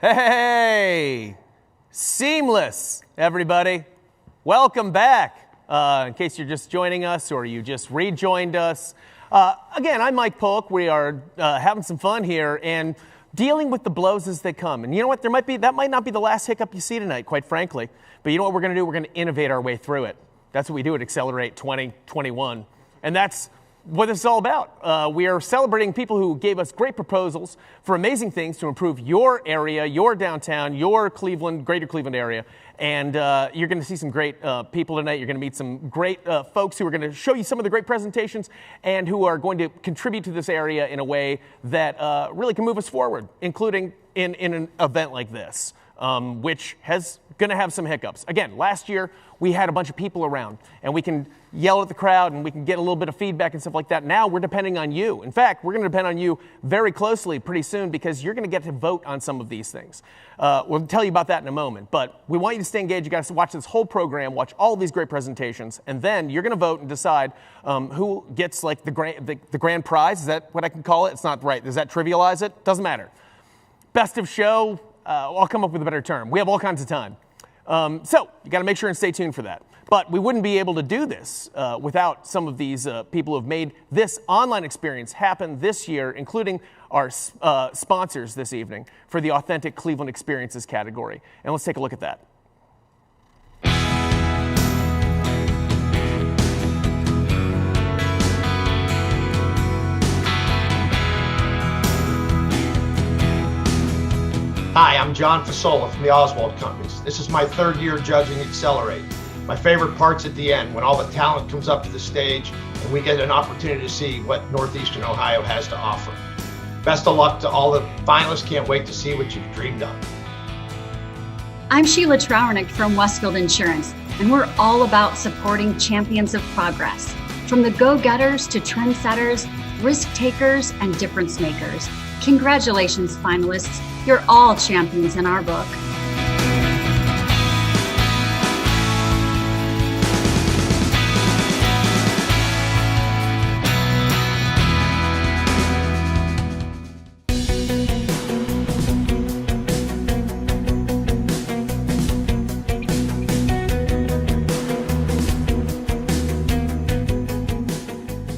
Hey, seamless, everybody. Welcome back. In case you're just joining us or you just rejoined us. Again, I'm Mike Polk. We are having some fun here and dealing with the blows as they come. And you know what? That might not be the last hiccup you see tonight, quite frankly. But you know what we're going to do? We're going to innovate our way through it. That's what we do at Acclerate 2021. And that's what this is all about. We are celebrating people who gave us great proposals for amazing things to improve your area, your downtown, your Cleveland, greater Cleveland area. And you're going to see some great people tonight. You're going to meet some great folks who are going to show you some of the great presentations and who are going to contribute to this area in a way that really can move us forward, including in an event like this, which has going to have some hiccups. Again, last year we had a bunch of people around and we can yell at the crowd and we can get a little bit of feedback and stuff like that. Now we're depending on you. In fact, we're going to depend on you very closely pretty soon because you're going to get to vote on some of these things. We'll tell you about that in a moment, but we want you to stay engaged. You got to watch this whole program, watch all of these great presentations, and then you're going to vote and decide who gets like the grand prize. Is that what I can call it? It's not right. Does that trivialize it? Doesn't matter. Best of show. I'll come up with a better term. We have all kinds of time. So you got to make sure and stay tuned for that. But we wouldn't be able to do this without some of these people who have made this online experience happen this year, including our sponsors this evening for the Authentic Cleveland Experiences category. And let's take a look at that. Hi, I'm John Fasola from the Oswald Companies. This is my third year judging Acclerate. My favorite part's at the end, when all the talent comes up to the stage and we get an opportunity to see what Northeastern Ohio has to offer. Best of luck to all the finalists. Can't wait to see what you've dreamed of. I'm Sheila Trowernick from Westfield Insurance, and we're all about supporting champions of progress. From the go-getters to trendsetters, risk takers, and difference makers. Congratulations, finalists. You're all champions in our book.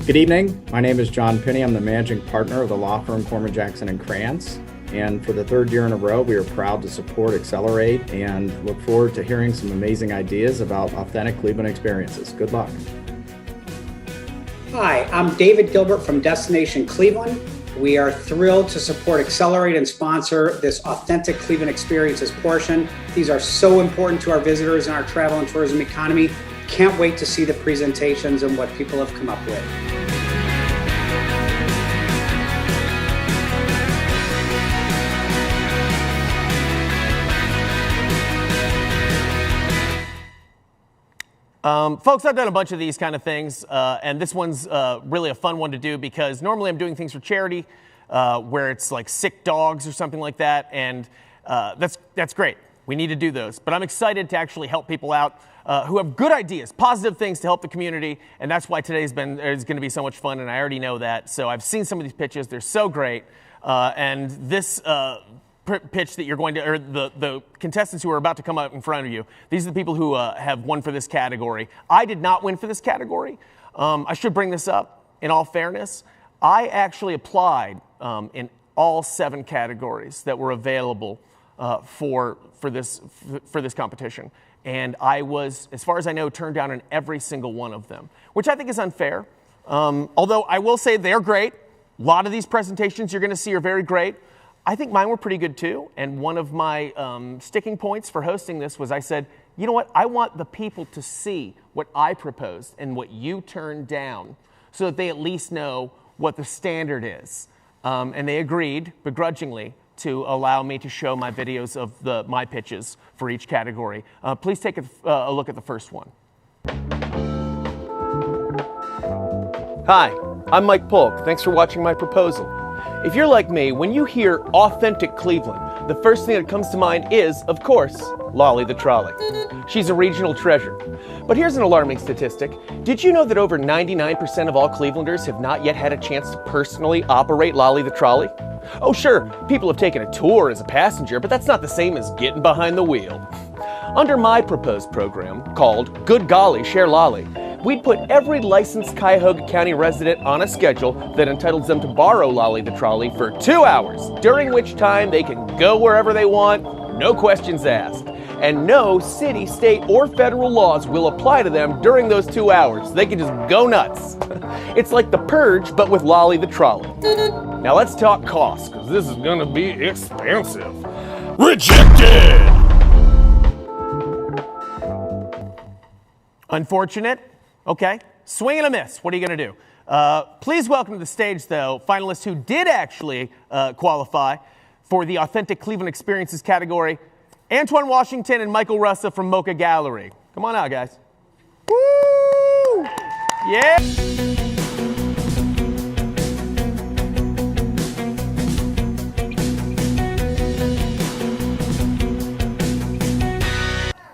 Good evening. My name is John Pinney. I'm the managing partner of the law firm Corman Jackson & Krantz. And for the third year in a row, we are proud to support Acclerate and look forward to hearing some amazing ideas about authentic Cleveland experiences. Good luck. Hi, I'm David Gilbert from Destination Cleveland. We are thrilled to support Acclerate and sponsor this Authentic Cleveland Experiences portion. These are so important to our visitors and our travel and tourism economy. Can't wait to see the presentations and what people have come up with. Folks, I've done a bunch of these kind of things, and this one's really a fun one to do because normally I'm doing things for charity where it's like sick dogs or something like that, and that's great. We need to do those. But I'm excited to actually help people out who have good ideas, positive things to help the community, and that's why today's going to be so much fun, and I already know that. So I've seen some of these pitches. They're so great, and this pitch that you're going to, or the contestants who are about to come up in front of you, these are the people who have won for this category. I did not win for this category. I should bring this up in all fairness. I actually applied in all 7 categories that were available for this competition. And I was, as far as I know, turned down in every single one of them, which I think is unfair. Although I will say they're great. A lot of these presentations you're going to see are very great. I think mine were pretty good too, and one of my sticking points for hosting this was I said, you know what, I want the people to see what I proposed and what you turned down so that they at least know what the standard is. And they agreed, begrudgingly, to allow me to show my videos of my pitches for each category. Please take a look at the first one. Hi, I'm Mike Polk. Thanks for watching my proposal. If you're like me, when you hear Authentic Cleveland, the first thing that comes to mind is, of course, Lolly the trolley. She's a regional treasure. But here's an alarming statistic. Did you know that over 99% of all Clevelanders have not yet had a chance to personally operate Lolly the trolley? Oh sure, people have taken a tour as a passenger, but that's not the same as getting behind the wheel. Under my proposed program, called Good Golly, Share Lolly, we'd put every licensed Cuyahoga County resident on a schedule that entitles them to borrow Lolly the trolley for 2 hours, during which time they can go wherever they want, no questions asked. And no city, state, or federal laws will apply to them during those 2 hours. They can just go nuts. It's like the purge, but with Lolly the trolley. Now let's talk cost, because this is gonna be expensive. Rejected! Unfortunate. Okay, swing and a miss. What are you going to do? Please welcome to the stage, though, finalists who did actually qualify for the Authentic Cleveland Experiences category, Antoine Washington and Michael Russa from MOCA Gallery. Come on out, guys. Woo! Yeah!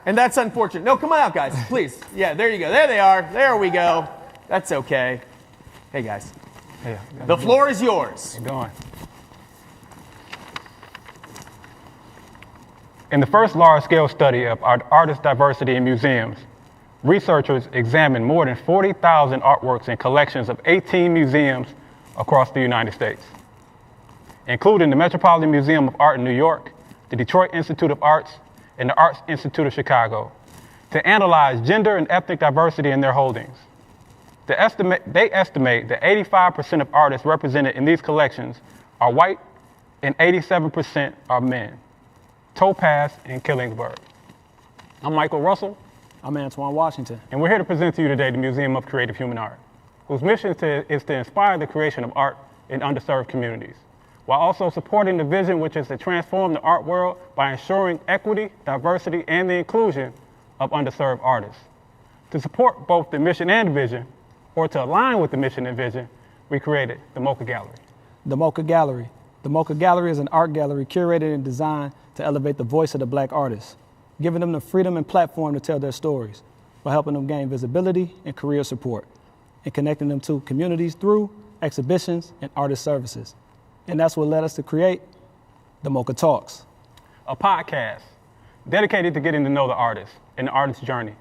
And that's unfortunate. No, come on out, guys, please. Yeah, there you go. There they are. There we go. That's okay. Hey, guys. Hey, the floor is yours. How you doing? In the first large-scale study of artist diversity in museums, researchers examined more than 40,000 artworks in collections of 18 museums across the United States, including the Metropolitan Museum of Art in New York, the Detroit Institute of Arts, and the Arts Institute of Chicago, to analyze gender and ethnic diversity in their holdings. They estimate that 85% of artists represented in these collections are white and 87% are men. Topaz and Killingsburg. I'm Michael Russell. I'm Antoine Washington. And we're here to present to you today the Museum of Creative Human Art, whose mission is to inspire the creation of art in underserved communities, while also supporting the vision, which is to transform the art world by ensuring equity, diversity, and the inclusion of underserved artists. To support both the mission and vision, or to align with the mission and vision, we created the MOCA Gallery. The MOCA Gallery. The MOCA Gallery is an art gallery curated and designed to elevate the voice of the Black artists, giving them the freedom and platform to tell their stories, by helping them gain visibility and career support, and connecting them to communities through exhibitions and artist services. And that's what led us to create the MOCA Talks, a podcast dedicated to getting to know the artist and the artist's journey,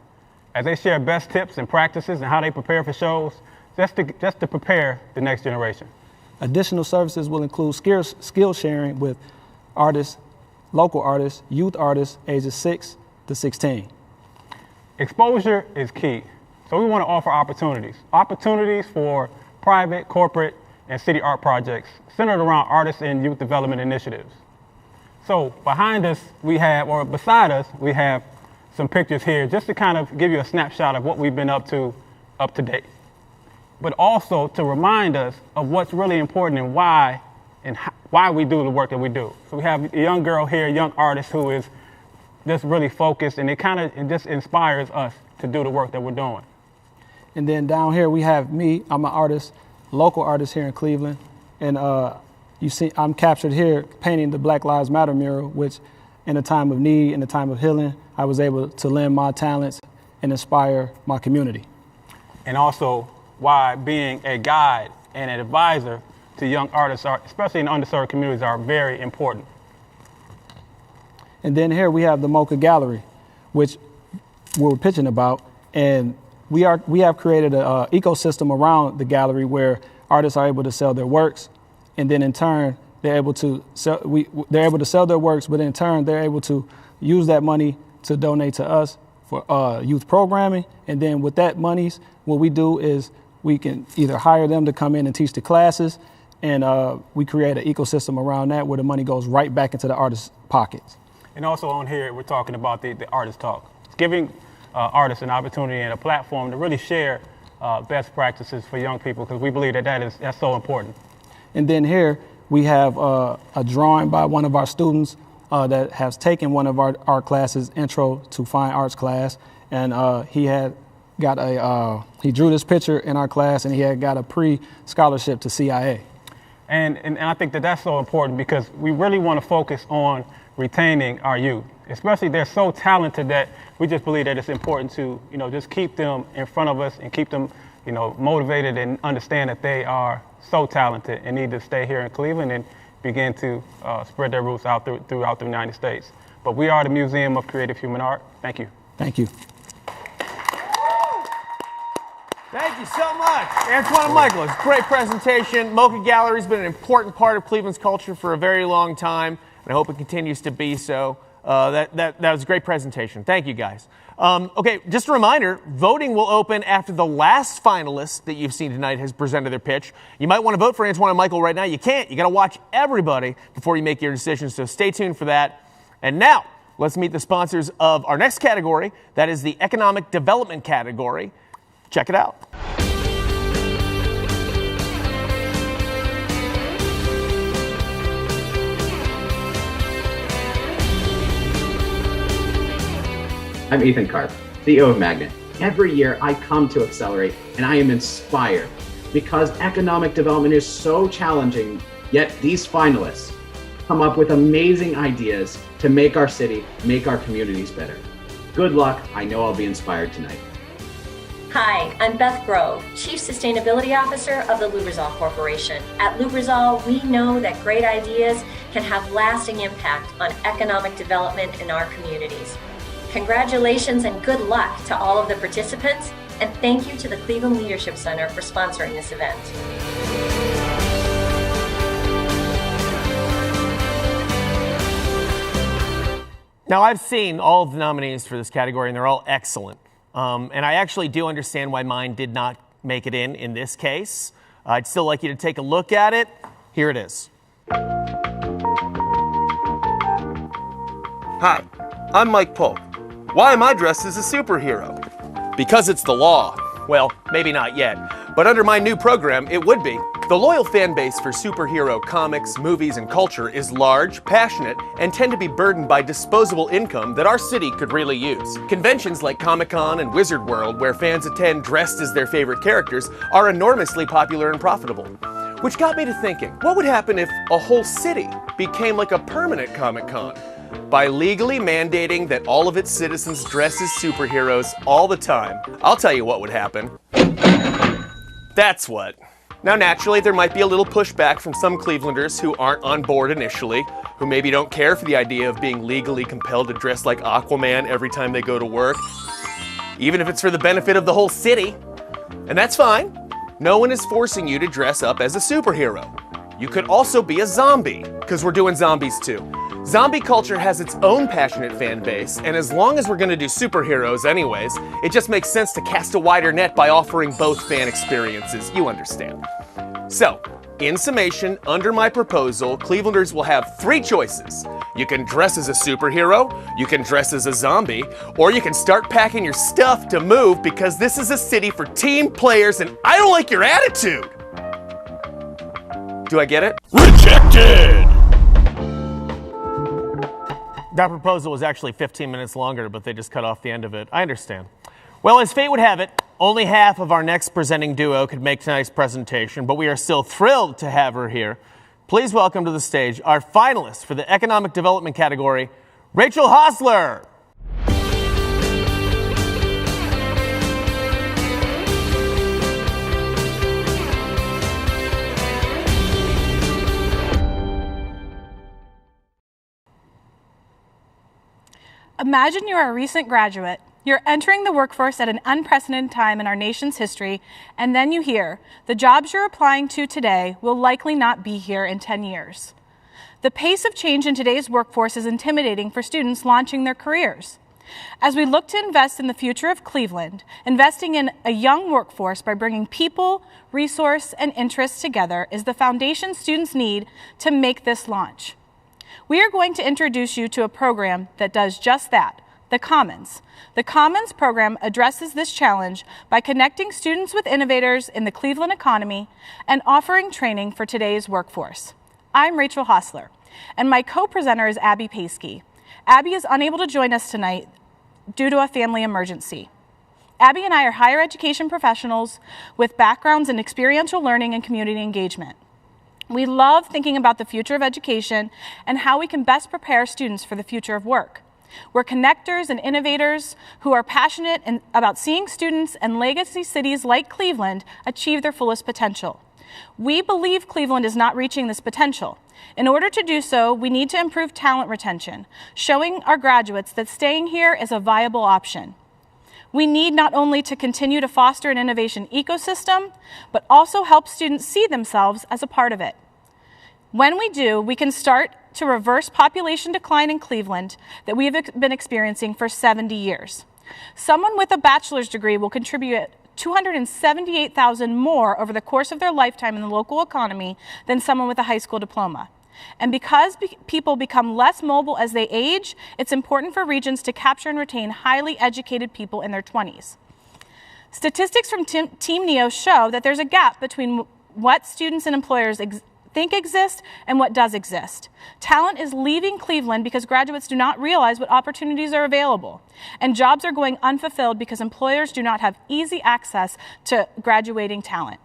as they share best tips and practices and how they prepare for shows, just to prepare the next generation. Additional services will include skill sharing with artists, local artists, youth artists ages 6 to 16. Exposure is key, so we want to offer opportunities for private, corporate, and city art projects centered around artists and youth development initiatives. So beside us, we have some pictures here just to kind of give you a snapshot of what we've been up to date, but also to remind us of what's really important and why we do the work that we do. So we have a young girl here, a young artist who is just really focused, and it just inspires us to do the work that we're doing. And then down here we have me. I'm an artist, local artist here in Cleveland, and you see I'm captured here painting the Black Lives Matter mural, which in a time of need, in a time of healing, I was able to lend my talents and inspire my community. And also why being a guide and an advisor to young artists, especially in underserved communities, are very important. And then here we have the MOCA Gallery, which we're pitching about, and we have created an ecosystem around the gallery where artists are able to sell their works, and then in turn they're able to sell their works, but in turn they're able to use that money to donate to us for youth programming, and then with that monies, what we do is we can either hire them to come in and teach the classes, and we create an ecosystem around that where the money goes right back into the artist's pockets. And also on here, we're talking about the Artist Talk. It's giving artists an opportunity and a platform to really share best practices for young people, because we believe that's so important. And then here we have a drawing by one of our students that has taken one of our art classes, Intro to Fine Arts class, and he drew this picture in our class, and he had got a pre-scholarship to CIA. And I think that that's so important because we really want to focus on retaining our youth. Especially they're so talented that we just believe that it's important to, just keep them in front of us and keep them, motivated and understand that they are so talented and need to stay here in Cleveland and begin to spread their roots out throughout the United States. But we are the Museum of Creative Human Art. Thank you. Thank you. Thank you so much, Antoine and Michael. It's a great presentation. MOCA Gallery has been an important part of Cleveland's culture for a very long time, and I hope it continues to be so. That was a great presentation. Thank you, guys. Okay, just a reminder, voting will open after the last finalist that you've seen tonight has presented their pitch. You might want to vote for Antoine and Michael right now. You can't. You got to watch everybody before you make your decision, so stay tuned for that. And now, let's meet the sponsors of our next category. That is the Economic Development category. Check it out. I'm Ethan Karp, CEO of Magnet. Every year I come to Acclerate and I am inspired because economic development is so challenging, yet these finalists come up with amazing ideas to make our city, make our communities better. Good luck. I know I'll be inspired tonight. Hi, I'm Beth Grove, Chief Sustainability Officer of the Lubrizol Corporation. At Lubrizol, we know that great ideas can have lasting impact on economic development in our communities. Congratulations and good luck to all of the participants, and thank you to the Cleveland Leadership Center for sponsoring this event. Now, I've seen all of the nominees for this category, and they're all excellent. And I actually do understand why mine did not make it in this case. I'd still like you to take a look at it. Here it is. Hi, I'm Mike Polk. Why am I dressed as a superhero? Because it's the law. Well, maybe not yet, but under my new program, it would be. The loyal fan base for superhero comics, movies, and culture is large, passionate, and tend to be burdened by disposable income that our city could really use. Conventions like Comic-Con and Wizard World, where fans attend dressed as their favorite characters, are enormously popular and profitable. Which got me to thinking, what would happen if a whole city became like a permanent Comic-Con? By legally mandating that all of its citizens dress as superheroes all the time, I'll tell you what would happen. That's what. Now, naturally, there might be a little pushback from some Clevelanders who aren't on board initially, who maybe don't care for the idea of being legally compelled to dress like Aquaman every time they go to work, even if it's for the benefit of the whole city. And that's fine. No one is forcing you to dress up as a superhero. You could also be a zombie, because we're doing zombies too. Zombie culture has its own passionate fan base, and as long as we're going to do superheroes anyways, it just makes sense to cast a wider net by offering both fan experiences, you understand. So, in summation, under my proposal, Clevelanders will have 3 choices. You can dress as a superhero, you can dress as a zombie, or you can start packing your stuff to move because this is a city for team players and I don't like your attitude! Do I get it? Rejected! That proposal was actually 15 minutes longer, but they just cut off the end of it. I understand. Well, as fate would have it, only half of our next presenting duo could make tonight's presentation, but we are still thrilled to have her here. Please welcome to the stage our finalist for the Economic Development category, Rachel Hosler. Imagine you are a recent graduate. You're entering the workforce at an unprecedented time in our nation's history, and then you hear the jobs you're applying to today will likely not be here in 10 years. The pace of change in today's workforce is intimidating for students launching their careers. As we look to invest in the future of Cleveland, investing in a young workforce by bringing people, resource, and interests together is the foundation students need to make this launch. We are going to introduce you to a program that does just that, the Commons. The Commons program addresses this challenge by connecting students with innovators in the Cleveland economy and offering training for today's workforce. I'm Rachel Hosler, and my co-presenter is Abby Paskey. Abby is unable to join us tonight due to a family emergency. Abby and I are higher education professionals with backgrounds in experiential learning and community engagement. We love thinking about the future of education and how we can best prepare students for the future of work. We're connectors and innovators who are passionate about seeing students and legacy cities like Cleveland achieve their fullest potential. We believe Cleveland is not reaching this potential. In order to do so, we need to improve talent retention, showing our graduates that staying here is a viable option. We need not only to continue to foster an innovation ecosystem, but also help students see themselves as a part of it. When we do, we can start to reverse population decline in Cleveland that we have been experiencing for 70 years. Someone with a bachelor's degree will contribute $278,000 more over the course of their lifetime in the local economy than someone with a high school diploma. And because people become less mobile as they age, it's important for regions to capture and retain highly educated people in their 20s. Statistics from Team NEO show that there's a gap between what students and employers think exists and what does exist. Talent is leaving Cleveland because graduates do not realize what opportunities are available, and jobs are going unfulfilled because employers do not have easy access to graduating talent.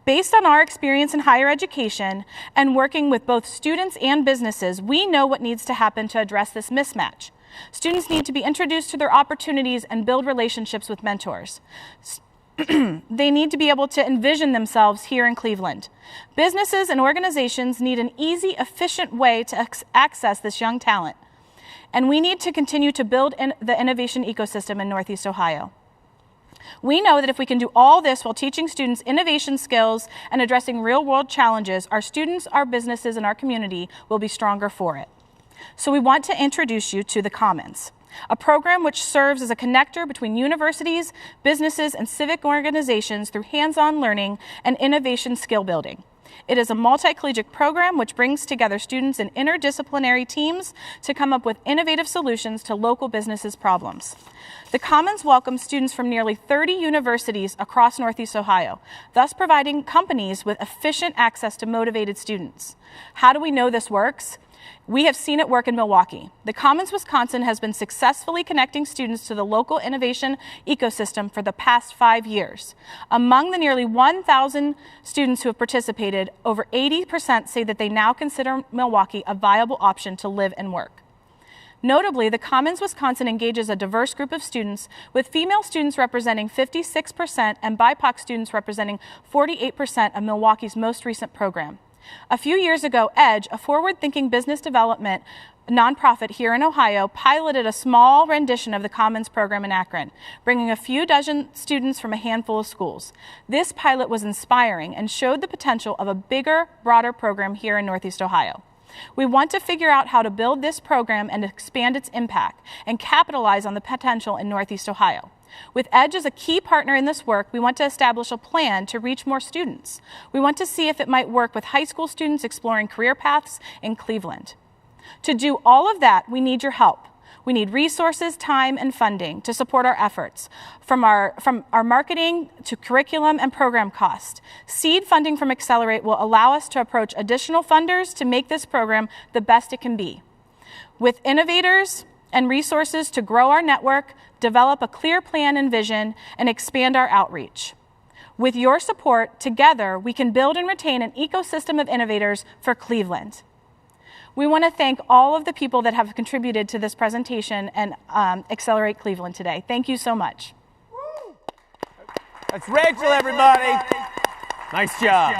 Based on our experience in higher education and working with both students and businesses, we know what needs to happen to address this mismatch. Students need to be introduced to their opportunities and build relationships with mentors. They need to be able to envision themselves here in Cleveland. Businesses and organizations need an easy, efficient way to access this young talent. And we need to continue to build the innovation ecosystem in Northeast Ohio. We know that if we can do all this while teaching students innovation skills and addressing real-world challenges, our students, our businesses, and our community will be stronger for it. So we want to introduce you to the Commons, a program which serves as a connector between universities, businesses, and civic organizations through hands-on learning and innovation skill building. It is a multi-collegiate program which brings together students in interdisciplinary teams to come up with innovative solutions to local businesses' problems. The Commons welcomes students from nearly 30 universities across Northeast Ohio, thus providing companies with efficient access to motivated students. How do we know this works? We have seen it work in Milwaukee. The Commons Wisconsin has been successfully connecting students to the local innovation ecosystem for the past 5 years. Among the nearly 1,000 students who have participated, over 80% say that they now consider Milwaukee a viable option to live and work. Notably, the Commons Wisconsin engages a diverse group of students, with female students representing 56% and BIPOC students representing 48% of Milwaukee's most recent program. A few years ago, EDGE, a forward-thinking business development nonprofit here in Ohio, piloted a small rendition of the Commons program in Akron, bringing a few dozen students from a handful of schools. This pilot was inspiring and showed the potential of a bigger, broader program here in Northeast Ohio. We want to figure out how to build this program and expand its impact and capitalize on the potential in Northeast Ohio. With EDGE as a key partner in this work, we want to establish a plan to reach more students. We want to see if it might work with high school students exploring career paths in Cleveland. To do all of that, we need your help. We need resources, time, and funding to support our efforts, from our marketing to curriculum and program cost. Seed funding from Acclerate will allow us to approach additional funders to make this program the best it can be. With innovators and resources to grow our network, develop a clear plan and vision, and expand our outreach. With your support, together, we can build and retain an ecosystem of innovators for Cleveland. We want to thank all of the people that have contributed to this presentation and Acclerate Cleveland today. Thank you so much. That's Rachel, everybody. Nice job.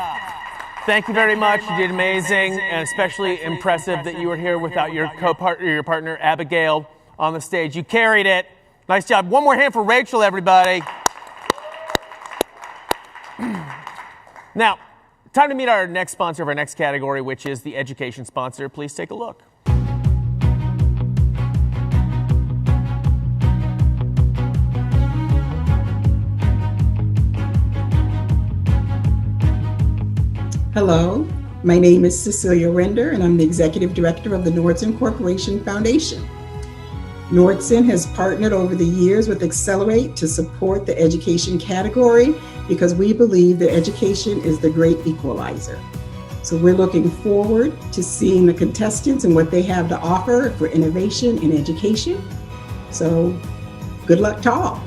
Thank you very much. You did amazing, and especially impressive that you were here without your co-partner, your partner, Abigail, on the stage. You carried it. Nice job. One more hand for Rachel, everybody. Now, time to meet our next sponsor of our next category, which is the education sponsor. Please take a look. Hello, my name is Cecilia Render, and I'm the Executive Director of the Nordson Corporation Foundation. Nordson has partnered over the years with Acclerate to support the education category because we believe that education is the great equalizer. So we're looking forward to seeing the contestants and what they have to offer for innovation in education. So good luck to all.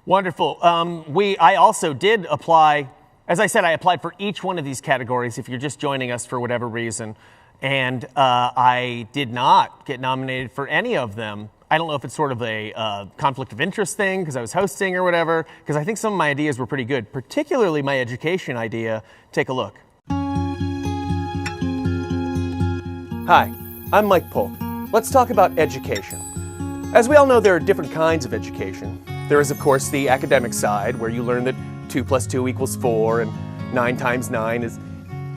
Wonderful. I also did apply. As I said, I applied for each one of these categories if you're just joining us for whatever reason. And I did not get nominated for any of them. I don't know if it's sort of a conflict of interest thing because I was hosting or whatever, because I think some of my ideas were pretty good, particularly my education idea. Take a look. Hi, I'm Mike Polk. Let's talk about education. As we all know, there are different kinds of education. There is, of course, the academic side, where you learn that 2 + 2 = 4 and 9 × 9 is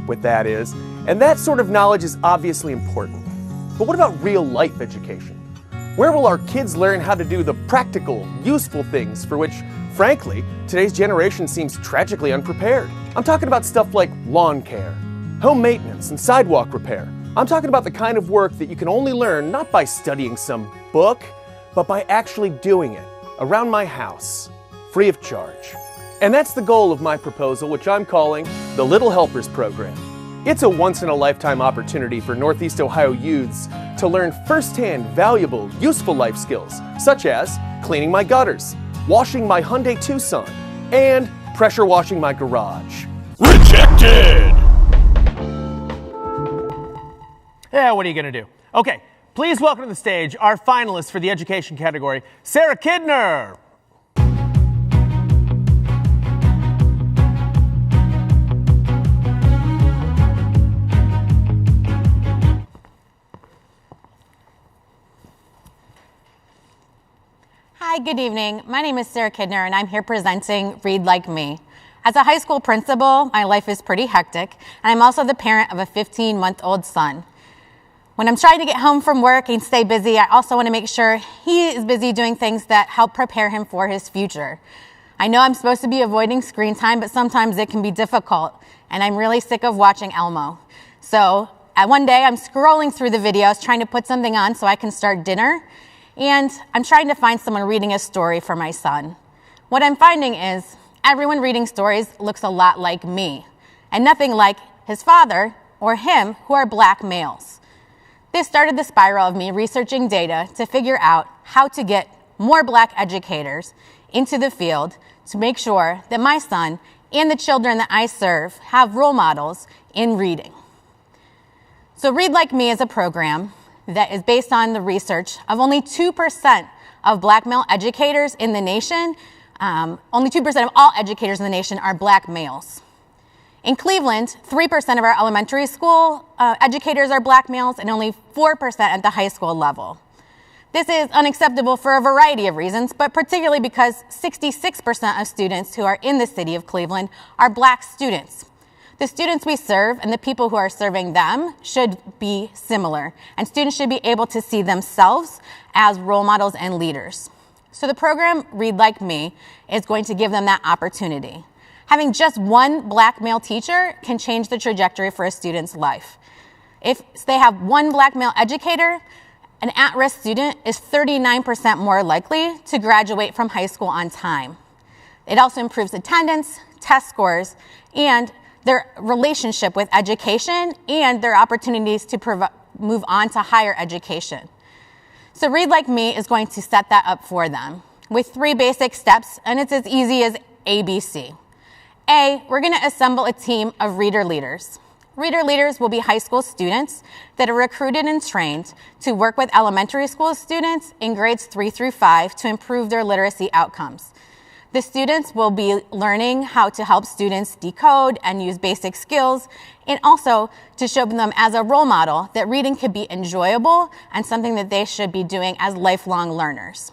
what that is. And that sort of knowledge is obviously important. But what about real-life education? Where will our kids learn how to do the practical, useful things for which, frankly, today's generation seems tragically unprepared? I'm talking about stuff like lawn care, home maintenance, and sidewalk repair. I'm talking about the kind of work that you can only learn not by studying some book, but by actually doing it around my house, free of charge. And that's the goal of my proposal, which I'm calling the Little Helpers Program. It's a once-in-a-lifetime opportunity for Northeast Ohio youths to learn firsthand valuable, useful life skills, such as cleaning my gutters, washing my Hyundai Tucson, and pressure washing my garage. Rejected! Yeah, what are you going to do? Okay, please welcome to the stage our finalists for the education category, Sarah Kidner. Hi, good evening. My name is Sarah Kidner, and I'm here presenting Read Like Me. As a high school principal, my life is pretty hectic, and I'm also the parent of a 15-month-old son. When I'm trying to get home from work and stay busy, I also want to make sure he is busy doing things that help prepare him for his future. I know I'm supposed to be avoiding screen time, but sometimes it can be difficult, and I'm really sick of watching Elmo. So one day I'm scrolling through the videos trying to put something on so I can start dinner, and I'm trying to find someone reading a story for my son. What I'm finding is everyone reading stories looks a lot like me, and nothing like his father or him, who are black males. This started the spiral of me researching data to figure out how to get more black educators into the field to make sure that my son and the children that I serve have role models in reading. So Read Like Me is a program that is based on the research of only 2% of black male educators in the nation. Only 2% of all educators in the nation are black males. In Cleveland, 3% of our elementary school educators are black males and only 4% at the high school level. This is unacceptable for a variety of reasons, but particularly because 66% of students who are in the city of Cleveland are black students. The students we serve and the people who are serving them should be similar, and students should be able to see themselves as role models and leaders. So the program Read Like Me is going to give them that opportunity. Having just one black male teacher can change the trajectory for a student's life. If they have one black male educator, an at-risk student is 39% more likely to graduate from high school on time. It also improves attendance, test scores, and their relationship with education and their opportunities to move on to higher education. So Read Like Me is going to set that up for them with 3 basic steps, and it's as easy as ABC. A, we're going to assemble a team of reader leaders. Reader leaders will be high school students that are recruited and trained to work with elementary school students in grades 3 through 5 to improve their literacy outcomes. The students will be learning how to help students decode and use basic skills, and also to show them as a role model that reading could be enjoyable and something that they should be doing as lifelong learners.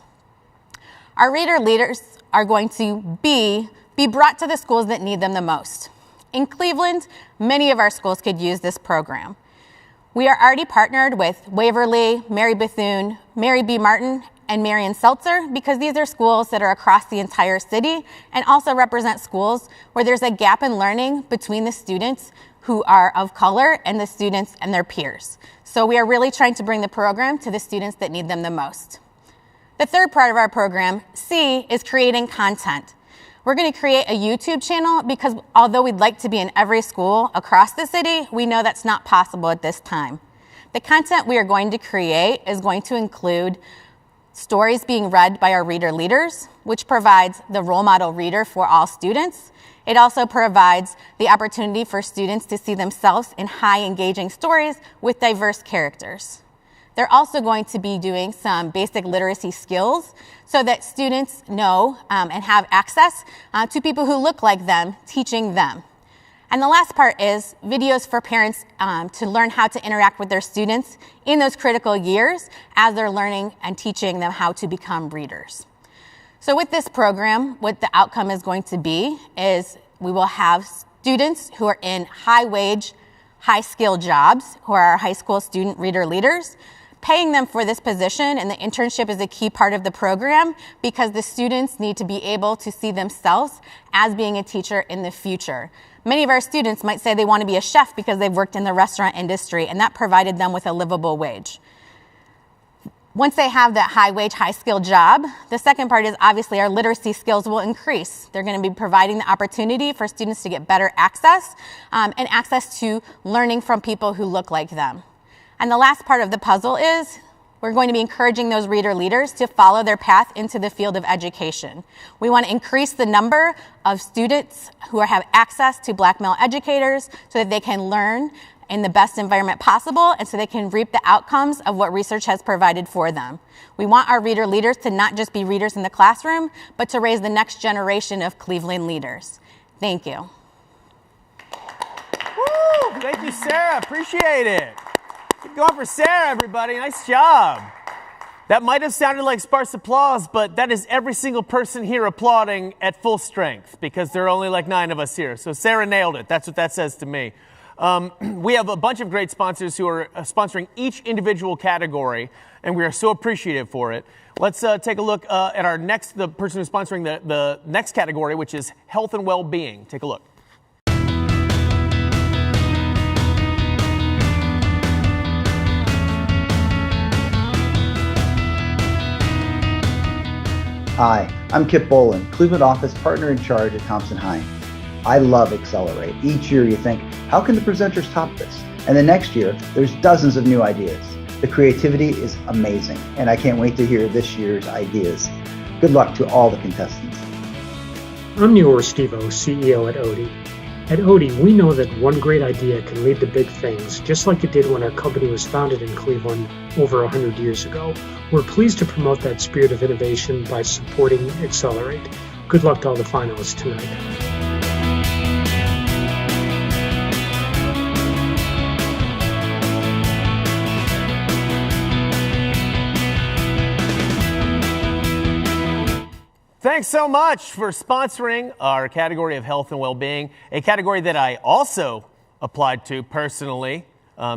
Our reader leaders are going to be brought to the schools that need them the most. In Cleveland, many of our schools could use this program. We are already partnered with Waverly, Mary Bethune, Mary B. Martin, and Marion Seltzer, because these are schools that are across the entire city and also represent schools where there's a gap in learning between the students who are of color and the students and their peers. So we are really trying to bring the program to the students that need them the most. The third part of our program, C, is creating content. We're going to create a YouTube channel because although we'd like to be in every school across the city, we know that's not possible at this time. The content we are going to create is going to include stories being read by our reader leaders, which provides the role model reader for all students. It also provides the opportunity for students to see themselves in high engaging stories with diverse characters. They're also going to be doing some basic literacy skills so that students know and have access to people who look like them, teaching them. And the last part is videos for parents to learn how to interact with their students in those critical years as they're learning and teaching them how to become readers. So with this program, what the outcome is going to be is we will have students who are in high-wage, high-skill jobs, who are our high school student reader leaders, paying them for this position, and the internship is a key part of the program because the students need to be able to see themselves as being a teacher in the future. Many of our students might say they want to be a chef because they've worked in the restaurant industry, and that provided them with a livable wage. Once they have that high-wage, high-skill job, the second part is obviously our literacy skills will increase. They're going to be providing the opportunity for students to get better access and access to learning from people who look like them. And the last part of the puzzle is we're going to be encouraging those reader leaders to follow their path into the field of education. We want to increase the number of students who have access to Black male educators so that they can learn in the best environment possible and so they can reap the outcomes of what research has provided for them. We want our reader leaders to not just be readers in the classroom, but to raise the next generation of Cleveland leaders. Thank you. Woo! Thank you, Sarah. Appreciate it. Keep going for Sarah, everybody. Nice job. That might have sounded like sparse applause, but that is every single person here applauding at full strength because there are only like 9 of us here. So Sarah nailed it. That's what that says to me. We have a bunch of great sponsors who are sponsoring each individual category, and we are so appreciative for it. Let's take a look at the person who's sponsoring the next category, which is health and well-being. Take a look. Hi, I'm Kip Bolin, Cleveland office partner in charge at Thompson Hine. I love Acclerate. Each year you think, how can the presenters top this? And the next year, there's dozens of new ideas. The creativity is amazing, and I can't wait to hear this year's ideas. Good luck to all the contestants. I'm Neor Stevo, CEO at Odie. At Odie, we know that one great idea can lead to big things, just like it did when our company was founded in Cleveland over 100 years ago. We're pleased to promote that spirit of innovation by supporting Acclerate. Good luck to all the finalists tonight. Thanks so much for sponsoring our category of health and well-being, a category that I also applied to personally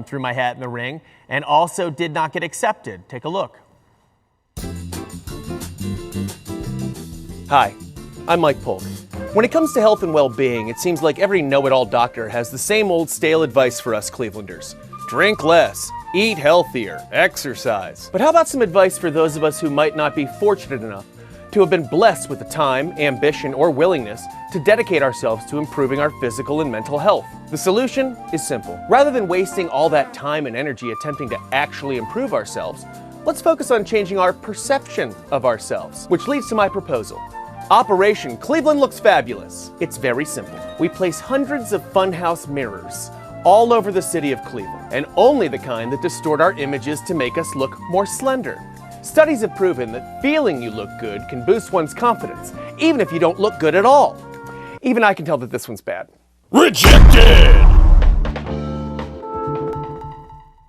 threw my hat in the ring and also did not get accepted. Take a look. Hi, I'm Mike Polk. When it comes to health and well-being, it seems like every know-it-all doctor has the same old stale advice for us Clevelanders. Drink less, eat healthier, exercise. But how about some advice for those of us who might not be fortunate enough to have been blessed with the time, ambition, or willingness to dedicate ourselves to improving our physical and mental health? The solution is simple. Rather than wasting all that time and energy attempting to actually improve ourselves, let's focus on changing our perception of ourselves, which leads to my proposal. Operation Cleveland Looks Fabulous. It's very simple. We place hundreds of funhouse mirrors all over the city of Cleveland, and only the kind that distort our images to make us look more slender. Studies have proven that feeling you look good can boost one's confidence, even if you don't look good at all. Even I can tell that this one's bad. Rejected!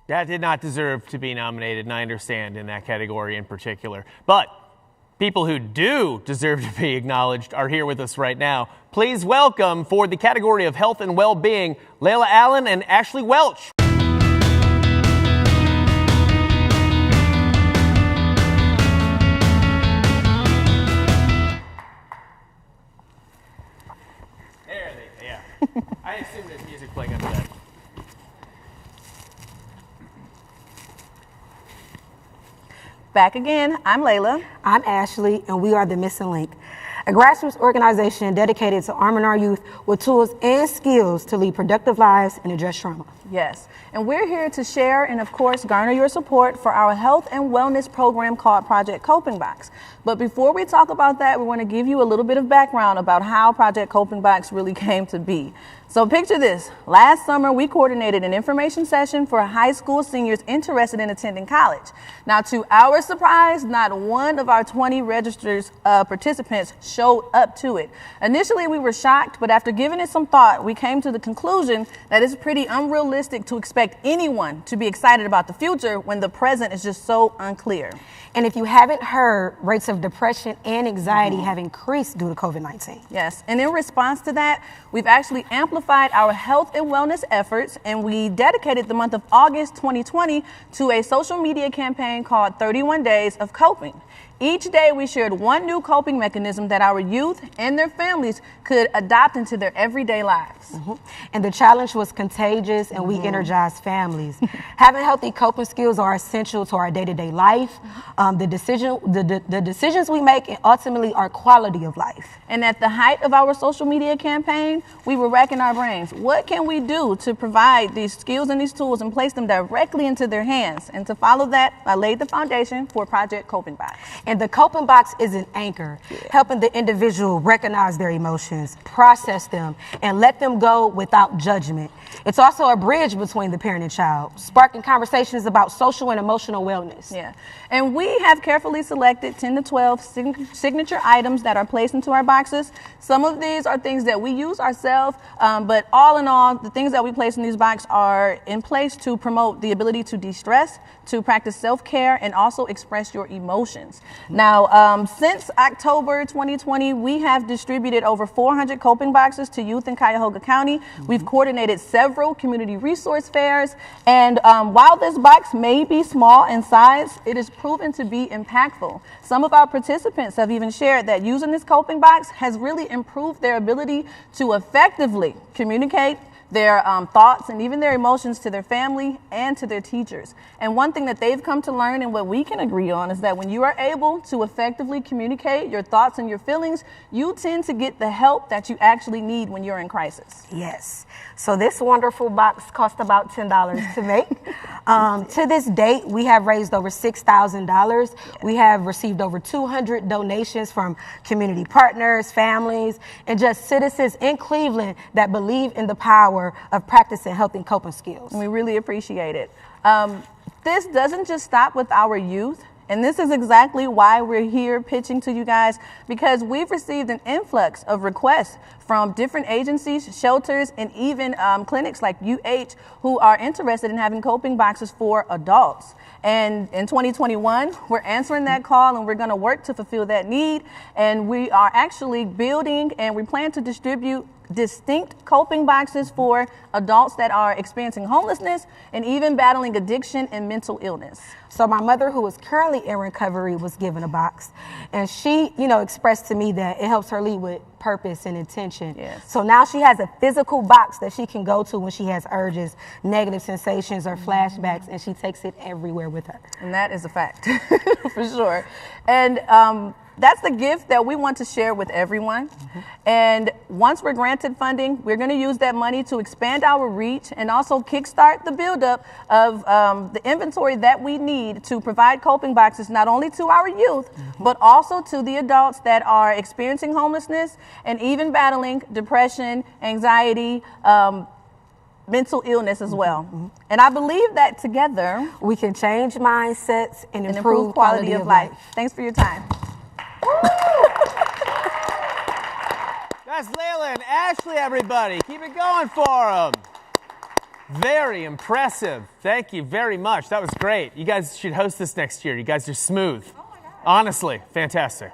That did not deserve to be nominated, and I understand in that category in particular. But people who do deserve to be acknowledged are here with us right now. Please welcome, for the category of health and well-being, Layla Allen and Ashley Welch. I assume there's music playing under that. Back again, I'm Layla. I'm Ashley, and we are the Missing Link, a grassroots organization dedicated to arming our youth with tools and skills to lead productive lives and address trauma. Yes, and we're here to share and, of course, garner your support for our health and wellness program called Project Coping Box. But before we talk about that, we want to give you a little bit of background about how Project Coping Box really came to be. So picture this. Last summer, we coordinated an information session for high school seniors interested in attending college. Now, to our surprise, not one of our 20 registered participants showed up to it. Initially, we were shocked, but after giving it some thought, we came to the conclusion that it's pretty unrealistic to expect anyone to be excited about the future when the present is just so unclear. And if you haven't heard, rates of depression and anxiety have increased due to COVID-19. Yes, and in response to that, we've actually amplified our health and wellness efforts, and we dedicated the month of August 2020 to a social media campaign called 31 Days of Coping. Each day we shared one new coping mechanism that our youth and their families could adopt into their everyday lives. And the challenge was contagious, and we energized families. Having healthy coping skills are essential to our day-to-day life, the decisions we make, and ultimately our quality of life. And at the height of our social media campaign, we were racking our brains. What can we do to provide these skills and these tools and place them directly into their hands? And to follow that, I laid the foundation for Project Coping Box. And the coping box is an anchor, helping the individual recognize their emotions, process them, and let them go without judgment. It's also a bridge between the parent and child, sparking conversations about social and emotional wellness. Yeah, and we have carefully selected 10 to 12 signature items that are placed into our boxes. Some of these are things that we use ourselves, but all in all, the things that we place in these boxes are in place to promote the ability to de-stress, to practice self-care, and also express your emotions. Now, since October 2020, we have distributed over 400 coping boxes to youth in Cuyahoga County. We've coordinated several community resource fairs, and while this box may be small in size, it is proven to be impactful. Some of our participants have even shared that using this coping box has really improved their ability to effectively communicate their thoughts and even their emotions to their family and to their teachers. And one thing that they've come to learn, and what we can agree on, is that when you are able to effectively communicate your thoughts and your feelings, you tend to get the help that you actually need when you're in crisis. Yes. So this wonderful box cost about $10 to make. To this date, we have raised over $6,000. We have received over 200 donations from community partners, families, and just citizens in Cleveland that believe in the power of practicing healthy coping skills. We really appreciate it. This doesn't just stop with our youth. And this is exactly why we're here pitching to you guys, because we've received an influx of requests from different agencies, shelters, and even clinics like UH who are interested in having coping boxes for adults. And in 2021, we're answering that call, and we're going to work to fulfill that need. And we are actually building, and we plan to distribute distinct coping boxes for adults that are experiencing homelessness and even battling addiction and mental illness. So my mother, who is currently in recovery, was given a box, and she, expressed to me that it helps her lead with purpose and intention. Yes. So now she has a physical box that she can go to when she has urges, negative sensations, or flashbacks, and she takes it everywhere with her. And that is a fact, for sure. And that's the gift that we want to share with everyone. And once we're granted funding, we're going to use that money to expand our reach and also kickstart the buildup of the inventory that we need to provide coping boxes not only to our youth, but also to the adults that are experiencing homelessness and even battling depression, anxiety, mental illness as well. And I believe that together we can change mindsets and improve quality of life. Thanks for your time. That's Layla and Ashley, everybody. Keep it going for them. Very impressive. Thank you very much. That was great. You guys should host this next year. You guys are smooth. Oh my God. Honestly, fantastic.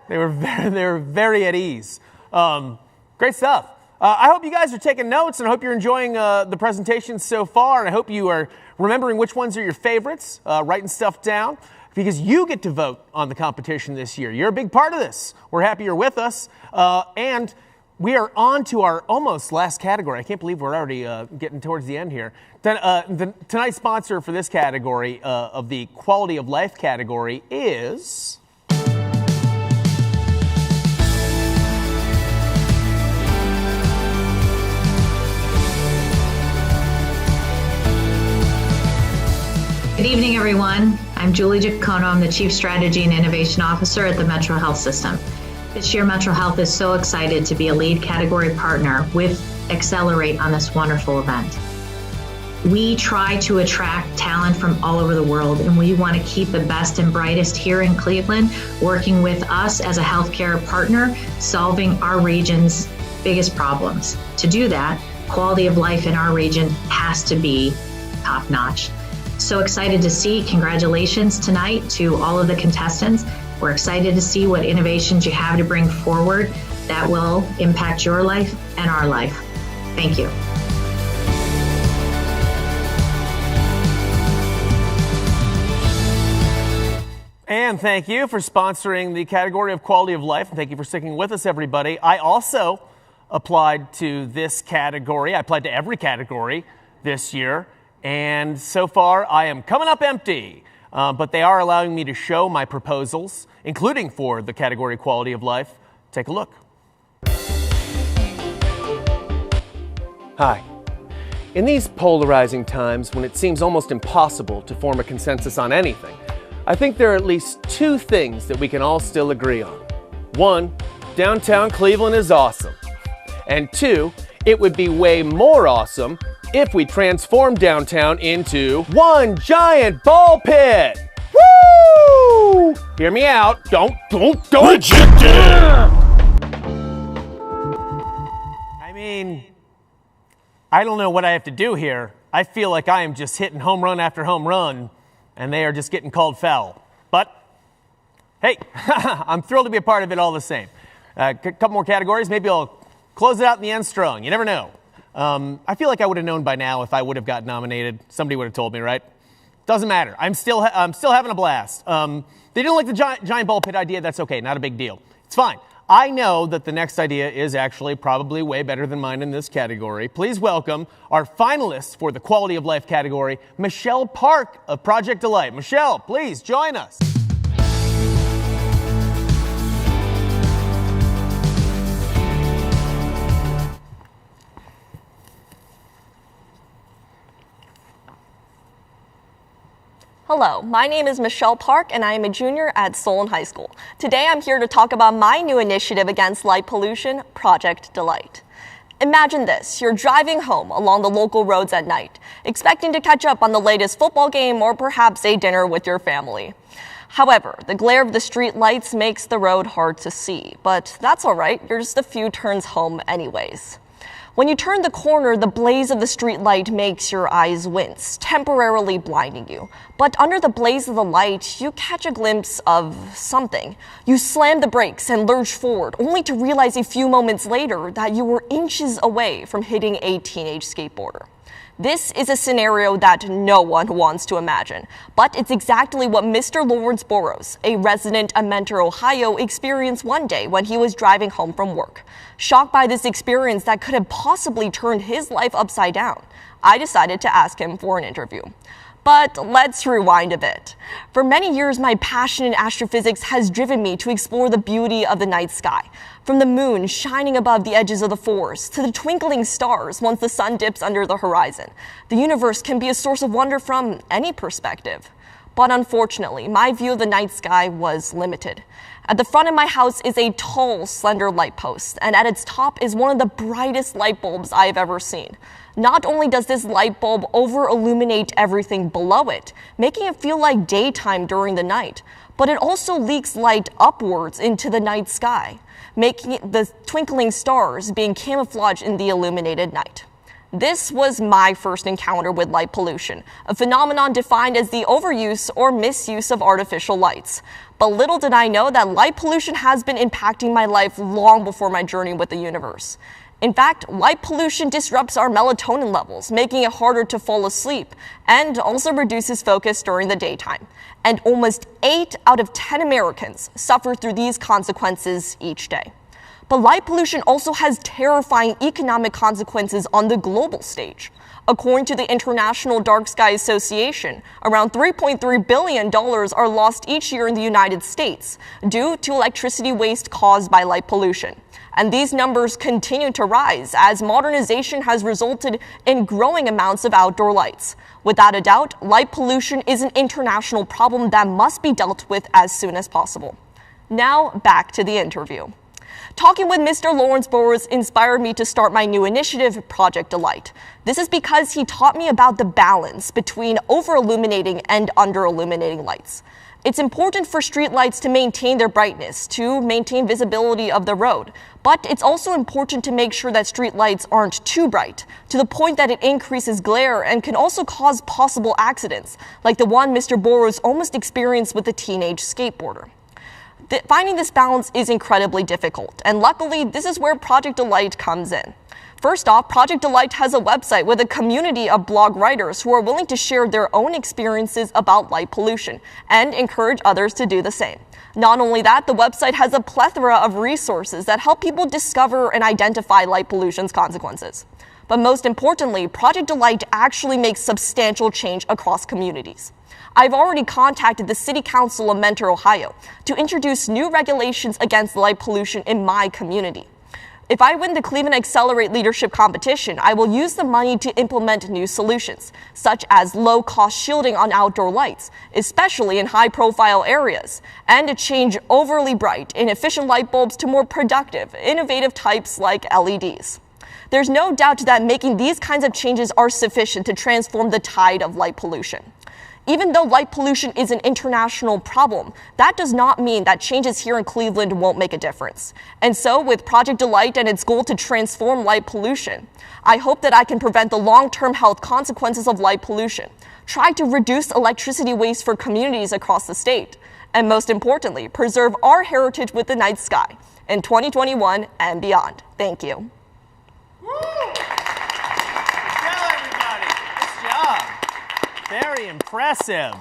They were very at ease. Great stuff. I hope you guys are taking notes, and I hope you're enjoying the presentation so far, and I hope you are remembering which ones are your favorites, writing stuff down, because you get to vote on the competition this year. You're a big part of this. We're happy you're with us. And we are on to our almost last category. I can't believe we're already getting towards the end here. Tonight's sponsor for this category of the quality of life category is Good evening, everyone. I'm Julie Giacono. I'm the Chief Strategy and Innovation Officer at the Metro Health System. This year, Metro Health is so excited to be a lead category partner with Acclerate on this wonderful event. We try to attract talent from all over the world, and we want to keep the best and brightest here in Cleveland, working with us as a healthcare partner, solving our region's biggest problems. To do that, quality of life in our region has to be top-notch. So excited to see. Congratulations tonight to all of the contestants. We're excited to see what innovations you have to bring forward that will impact your life and our life. Thank you. And thank you for sponsoring the category of quality of life. And thank you for sticking with us, everybody. I also applied to this category. I applied to every category this year. And so far, I am coming up empty. But they are allowing me to show my proposals, including for the category quality of life. Take a look. Hi. In these polarizing times when it seems almost impossible to form a consensus on anything, I think there are at least two things that we can all still agree on. One, downtown Cleveland is awesome. And two, it would be way more awesome if we transformed downtown into one giant ball pit. Woo! Hear me out. Don't. Rejected! I mean, I don't know what I have to do here. I feel like I am just hitting home run after home run, and they are just getting called foul. But, hey, I'm thrilled to be a part of it all the same. A couple more categories. Maybe I'll close it out in the end strong. You never know. I feel like I would have known by now if I would have got nominated. Somebody would have told me, right? Doesn't matter. I'm still having a blast. They didn't like the giant ball pit idea. That's okay. Not a big deal. It's fine. I know that the next idea is actually probably way better than mine in this category. Please welcome our finalists for the quality of life category, Michelle Park of Project Delight. Michelle, please join us. Hello, my name is Michelle Park and I am a junior at Solon High School. Today I'm here to talk about my new initiative against light pollution, Project Delight. Imagine this, you're driving home along the local roads at night, expecting to catch up on the latest football game or perhaps a dinner with your family. However, the glare of the street lights makes the road hard to see, but that's all right, you're just a few turns home anyways. When you turn the corner, the blaze of the street light makes your eyes wince, temporarily blinding you. But under the blaze of the light, you catch a glimpse of something. You slam the brakes and lurch forward, only to realize a few moments later that you were inches away from hitting a teenage skateboarder. This is a scenario that no one wants to imagine, but it's exactly what Mr. Lawrence Burrows, a resident of Mentor, Ohio, experienced one day when he was driving home from work. Shocked by this experience that could have possibly turned his life upside down, I decided to ask him for an interview. But let's rewind a bit. For many years, my passion in astrophysics has driven me to explore the beauty of the night sky. From the moon shining above the edges of the forest to the twinkling stars once the sun dips under the horizon, the universe can be a source of wonder from any perspective. But unfortunately, my view of the night sky was limited. At the front of my house is a tall, slender light post, and at its top is one of the brightest light bulbs I have ever seen. Not only does this light bulb over-illuminate everything below it, making it feel like daytime during the night, but it also leaks light upwards into the night sky, making the twinkling stars being camouflaged in the illuminated night. This was my first encounter with light pollution, a phenomenon defined as the overuse or misuse of artificial lights. But little did I know that light pollution has been impacting my life long before my journey with the universe. In fact, light pollution disrupts our melatonin levels, making it harder to fall asleep, and also reduces focus during the daytime. And almost 8 out of 10 Americans suffer through these consequences each day. But light pollution also has terrifying economic consequences on the global stage. According to the International Dark Sky Association, around $3.3 billion are lost each year in the United States due to electricity waste caused by light pollution. And these numbers continue to rise as modernization has resulted in growing amounts of outdoor lights. Without a doubt, light pollution is an international problem that must be dealt with as soon as possible. Now, back to the interview. Talking with Mr. Lawrence Burrows inspired me to start my new initiative, Project Delight. This is because he taught me about the balance between over-illuminating and under-illuminating lights. It's important for streetlights to maintain their brightness, to maintain visibility of the road. But it's also important to make sure that streetlights aren't too bright, to the point that it increases glare and can also cause possible accidents, like the one Mr. Burrows almost experienced with a teenage skateboarder. Finding this balance is incredibly difficult, and luckily, this is where Project Delight comes in. First off, Project Delight has a website with a community of blog writers who are willing to share their own experiences about light pollution and encourage others to do the same. Not only that, the website has a plethora of resources that help people discover and identify light pollution's consequences. But most importantly, Project Delight actually makes substantial change across communities. I've already contacted the City Council of Mentor, Ohio, to introduce new regulations against light pollution in my community. If I win the Cleveland Acclerate Leadership Competition, I will use the money to implement new solutions, such as low-cost shielding on outdoor lights, especially in high-profile areas, and to change overly bright, inefficient light bulbs to more productive, innovative types like LEDs. There's no doubt that making these kinds of changes are sufficient to transform the tide of light pollution. Even though light pollution is an international problem, that does not mean that changes here in Cleveland won't make a difference. And so, with Project Delight and its goal to transform light pollution, I hope that I can prevent the long-term health consequences of light pollution, try to reduce electricity waste for communities across the state, and most importantly, preserve our heritage with the night sky in 2021 and beyond. Thank you. Very impressive.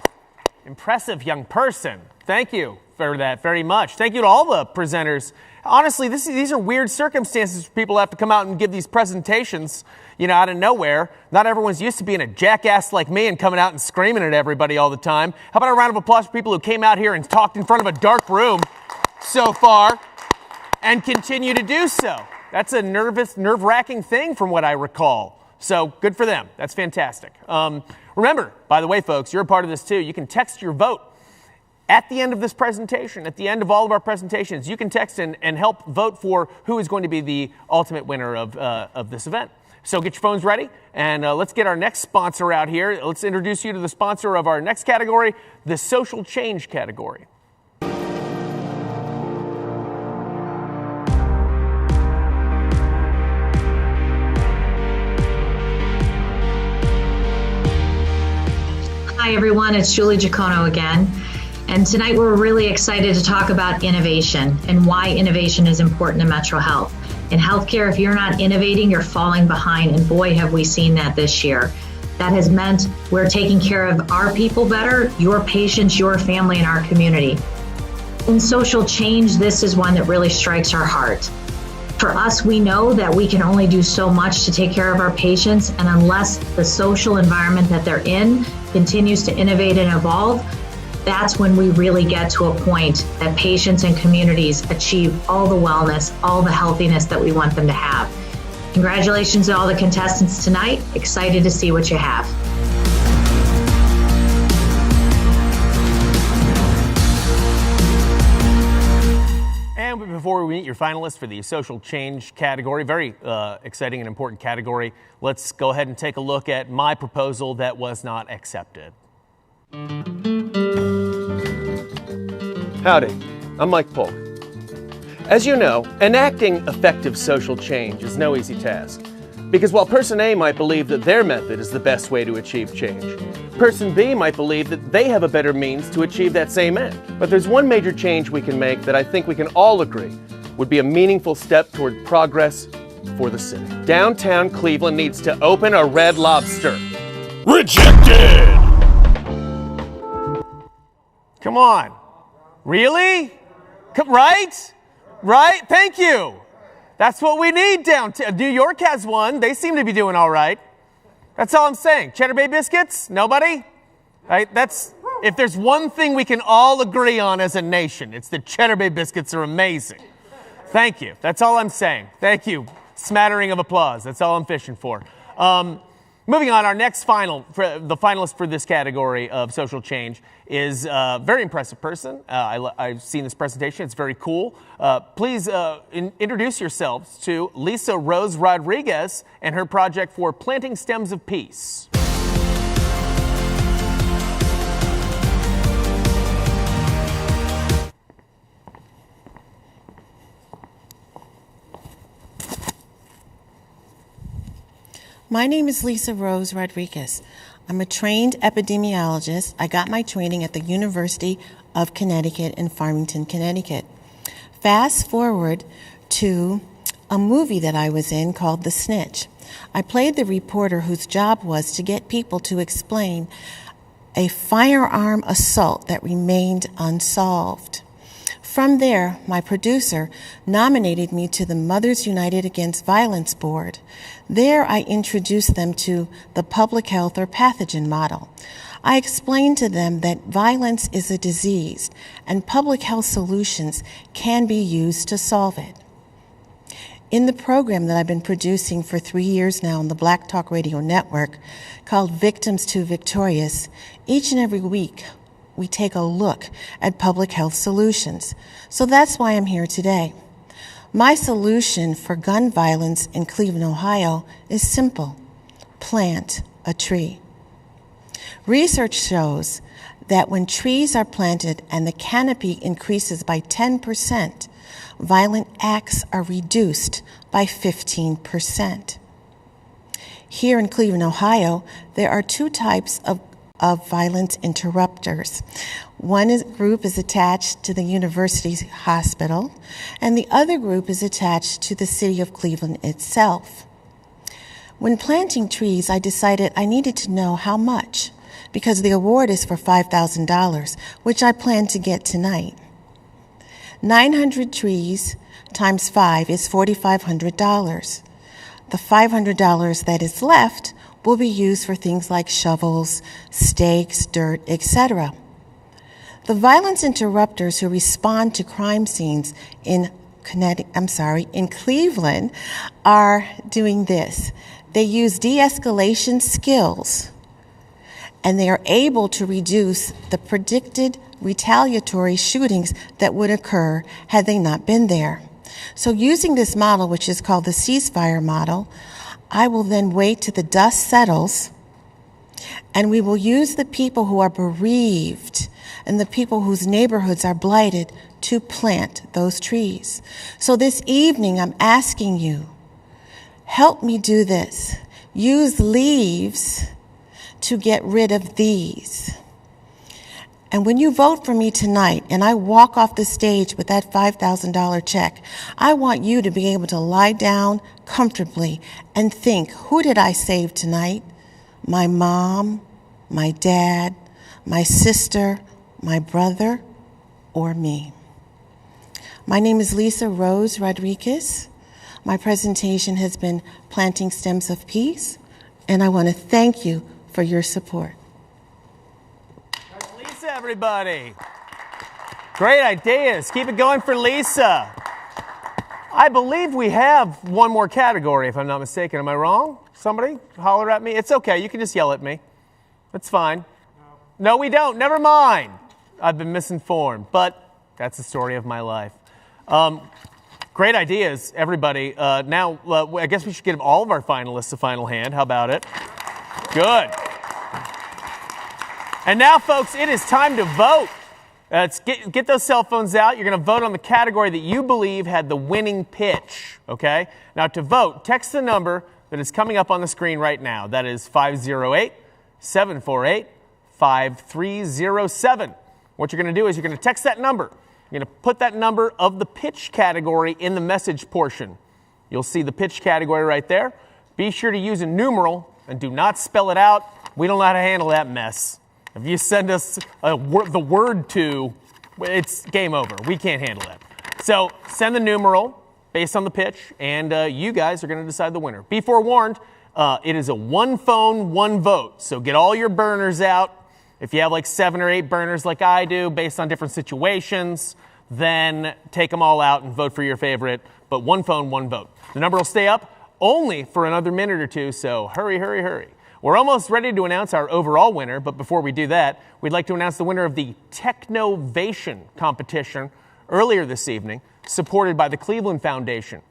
Impressive young person. Thank you for that very much. Thank you to all the presenters. Honestly, these are weird circumstances for people to have to come out and give these presentations, out of nowhere. Not everyone's used to being a jackass like me and coming out and screaming at everybody all the time. How about a round of applause for people who came out here and talked in front of a dark room so far and continue to do so? That's a nerve-wracking thing from what I recall. So good for them. That's fantastic. Remember, by the way, folks, you're a part of this too. You can text your vote at the end of this presentation, at the end of all of our presentations. You can text and help vote for who is going to be the ultimate winner of this event. So get your phones ready, and let's get our next sponsor out here. Let's introduce you to the sponsor of our next category, the social change category. Hi everyone, it's Julie Giacono again. And tonight we're really excited to talk about innovation and why innovation is important in Metro Health. In healthcare, if you're not innovating, you're falling behind, and boy, have we seen that this year. That has meant we're taking care of our people better, your patients, your family, and our community. In social change, this is one that really strikes our heart. For us, we know that we can only do so much to take care of our patients, and unless the social environment that they're in continues to innovate and evolve, that's when we really get to a point that patients and communities achieve all the wellness, all the healthiness that we want them to have. Congratulations to all the contestants tonight. Excited to see what you have. And before we meet your finalists for the social change category, very exciting and important category, let's go ahead and take a look at my proposal that was not accepted. Howdy, I'm Mike Polk. As you know, enacting effective social change is no easy task. Because while person A might believe that their method is the best way to achieve change, person B might believe that they have a better means to achieve that same end. But there's one major change we can make that I think we can all agree would be a meaningful step toward progress for the city. Downtown Cleveland needs to open a Red Lobster. Rejected! Come on. Really? Right? Right? Thank you. That's what we need downtown. New York has one. They seem to be doing all right. That's all I'm saying. Cheddar Bay biscuits? Nobody? Right? If there's one thing we can all agree on as a nation, it's that Cheddar Bay biscuits are amazing. Thank you. That's all I'm saying. Thank you. Smattering of applause. That's all I'm fishing for. Moving on, our next the finalist for this category of social change is a very impressive person. I've seen this presentation. It's very cool. Please introduce yourselves to Lisa Rose Rodriguez and her project for planting stems of peace. My name is Lisa Rose Rodriguez. I'm a trained epidemiologist. I got my training at the University of Connecticut in Farmington, Connecticut. Fast forward to a movie that I was in called The Snitch. I played the reporter whose job was to get people to explain a firearm assault that remained unsolved. From there, my producer nominated me to the Mothers United Against Violence Board. There, I introduced them to the public health or pathogen model. I explained to them that violence is a disease and public health solutions can be used to solve it. In the program that I've been producing for 3 years now on the Black Talk Radio Network called Victims to Victorious, each and every week, we take a look at public health solutions. So that's why I'm here today. My solution for gun violence in Cleveland, Ohio is simple: plant a tree. Research shows that when trees are planted and the canopy increases by 10%, violent acts are reduced by 15%. Here in Cleveland, Ohio, there are two types of violence interrupters. One group is attached to the university hospital, and the other group is attached to the city of Cleveland itself. When planting trees, I decided I needed to know how much, because the award is for $5,000, which I plan to get tonight. 900 trees times 5 is $4,500. The $500 that is left will be used for things like shovels, stakes, dirt, etc. The violence interrupters who respond to crime scenes in Cleveland are doing this. They use de-escalation skills, and they are able to reduce the predicted retaliatory shootings that would occur had they not been there. So using this model, which is called the ceasefire model, I will then wait till the dust settles, and we will use the people who are bereaved and the people whose neighborhoods are blighted to plant those trees. So this evening, I'm asking you, help me do this. Use leaves to get rid of these. And when you vote for me tonight and I walk off the stage with that $5,000 check, I want you to be able to lie down comfortably and think, who did I save tonight? My mom, my dad, my sister, my brother, or me? My name is Lisa Rose Rodriguez. My presentation has been Planting Stems of Peace, and I want to thank you for your support. Lisa, everybody. Great ideas. Keep it going for Lisa. I believe we have one more category, if I'm not mistaken. Am I wrong? Somebody holler at me. It's okay. You can just yell at me. It's fine. No, we don't. Never mind. I've been misinformed, but that's the story of my life. Great ideas, everybody. Now, I guess we should give all of our finalists a final hand. How about it? Good. And now, folks, it is time to vote. Let's get those cell phones out. You're going to vote on the category that you believe had the winning pitch, okay? Now, to vote, text the number that is coming up on the screen right now. That is 508-748-5307. What you're going to do is you're going to text that number. You're going to put that number of the pitch category in the message portion. You'll see the pitch category right there. Be sure to use a numeral and do not spell it out. We don't know how to handle that mess. If you send us the word to, it's game over. We can't handle that. So send the numeral based on the pitch, and you guys are going to decide the winner. Be forewarned, It is a one phone, one vote. So get all your burners out. If you have like 7 or 8 burners like I do, based on different situations, then take them all out and vote for your favorite. But one phone, one vote. The number will stay up only for another minute or two, so hurry, hurry, hurry. We're almost ready to announce our overall winner, but before we do that, we'd like to announce the winner of the Technovation competition earlier this evening, supported by the Cleveland Foundation.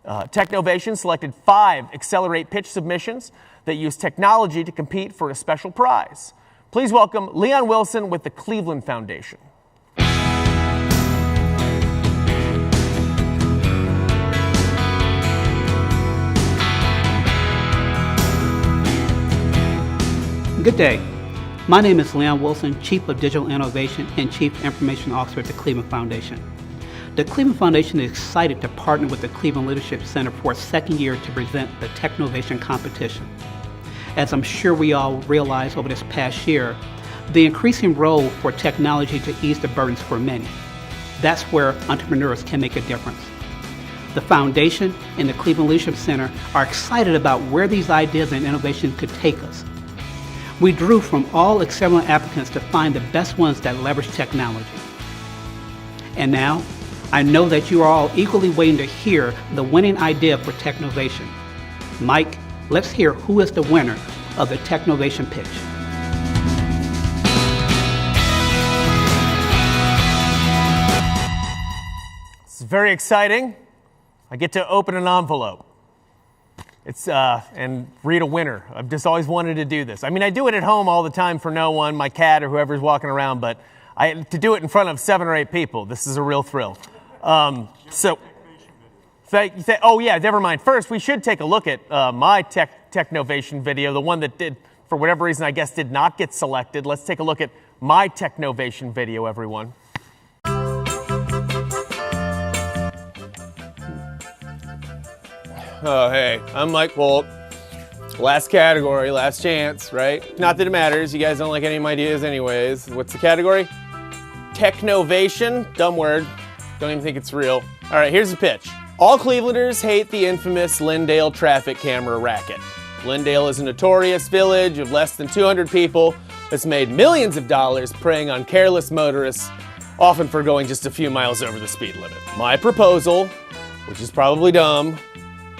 Technovation selected 5 Accelerate pitch submissions that use technology to compete for a special prize. Please welcome Leon Wilson with the Cleveland Foundation. Good day. My name is Leon Wilson, Chief of Digital Innovation and Chief Information Officer at the Cleveland Foundation. The Cleveland Foundation is excited to partner with the Cleveland Leadership Center for a second year to present the Technovation competition. As I'm sure we all realize over this past year, the increasing role for technology to ease the burdens for many. That's where entrepreneurs can make a difference. The Foundation and the Cleveland Leadership Center are excited about where these ideas and innovation could take us. We drew from all Accelerate applicants to find the best ones that leverage technology. And now, I know that you are all equally waiting to hear the winning idea for Technovation. Mike, let's hear who is the winner of the Technovation pitch. It's very exciting. I get to open an envelope. And read a winner. I've just always wanted to do this. I mean, I do it at home all the time for no one, my cat or whoever's walking around, but to do it in front of 7 or 8 people, this is a real thrill. Oh yeah, never mind. First, we should take a look at my Technovation video, the one that did, for whatever reason, I guess did not get selected. Let's take a look at my Technovation video, everyone. Oh, hey, I'm Mike Polk. Last category, last chance, right? Not that it matters. You guys don't like any of my ideas anyways. What's the category? Technovation. Dumb word. Don't even think it's real. All right, here's the pitch. All Clevelanders hate the infamous Lindale traffic camera racket. Lindale is a notorious village of less than 200 people that's made millions of dollars preying on careless motorists, often for going just a few miles over the speed limit. My proposal, which is probably dumb,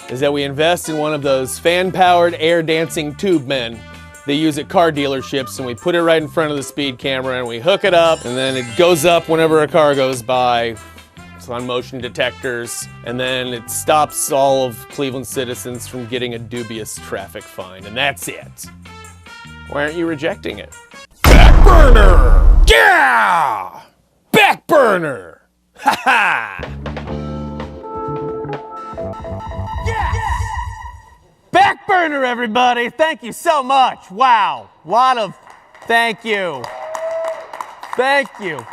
is that we invest in one of those fan-powered air-dancing tube men they use at car dealerships, and we put it right in front of the speed camera, and we hook it up, and then it goes up whenever a car goes by. It's on motion detectors, and then it stops all of Cleveland citizens from getting a dubious traffic fine, and that's it. Why aren't you rejecting it? Back burner! Yeah! Back burner! Ha ha! Back burner, everybody. Thank you so much. Wow. Thank you. Thank you.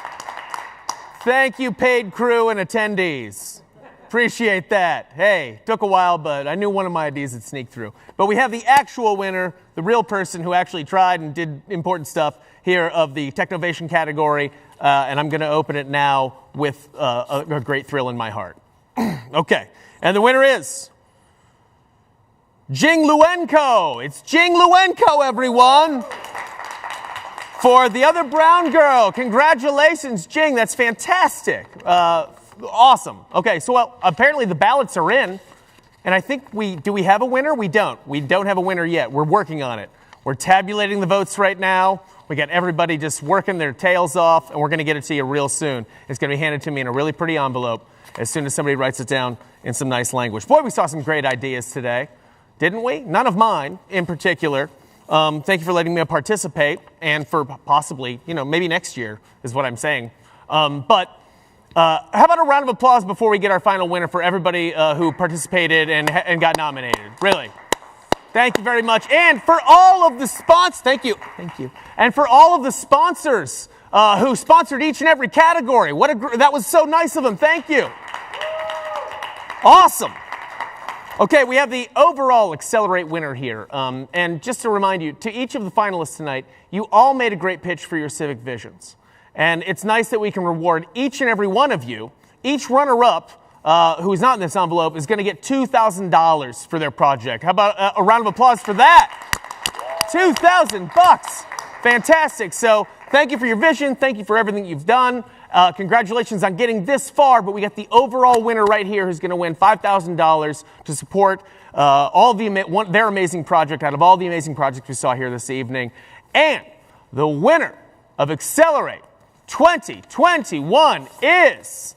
Thank you, paid crew and attendees. Appreciate that. Hey, took a while, but I knew one of my ideas would sneak through. But we have the actual winner, the real person who actually tried and did important stuff here of the Technovation category, and I'm going to open it now with a great thrill in my heart. Okay, and the winner is Jing Luenko. It's Jing Luenko, everyone. For the other brown girl, congratulations, Jing. That's fantastic. Awesome. Okay, so apparently the ballots are in, and I think do we have a winner? We don't. We don't have a winner yet. We're working on it. We're tabulating the votes right now. We got everybody just working their tails off, and we're going to get it to you real soon. It's going to be handed to me in a really pretty envelope as soon as somebody writes it down in some nice language. Boy, we saw some great ideas today. Didn't we? None of mine in particular. Thank you for letting me participate and for possibly, maybe next year is what I'm saying. But how about a round of applause before we get our final winner for everybody who participated and got nominated? Really. Thank you very much. And for all of the sponsors, thank you. And for all of the sponsors who sponsored each and every category. That was so nice of them. Thank you. Awesome. Okay, we have the overall Accelerate winner here. And just to remind you, to each of the finalists tonight, you all made a great pitch for your civic visions. And it's nice that we can reward each and every one of you. Each runner-up who is not in this envelope, is going to get $2,000 for their project. How about a round of applause for that? $2,000. Fantastic. So thank you for your vision. Thank you for everything you've done. Congratulations on getting this far, but we got the overall winner right here who's going to win $5,000 to support their amazing project out of all the amazing projects we saw here this evening. And the winner of Acclerate 2021 is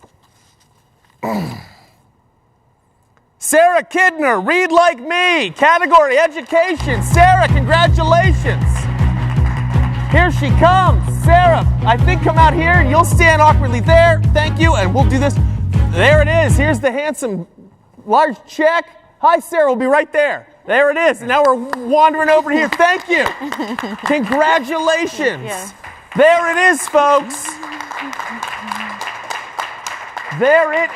Sarah Kidner, Read Like Me, category Education. Sarah, congratulations. Here she comes. Sarah, I think come out here and you'll stand awkwardly there. Thank you, and we'll do this. There it is. Here's the handsome large check. Hi, Sarah, we'll be right there. There it is. And now we're wandering over here. Thank you. Congratulations. Yeah. There it is, folks. There it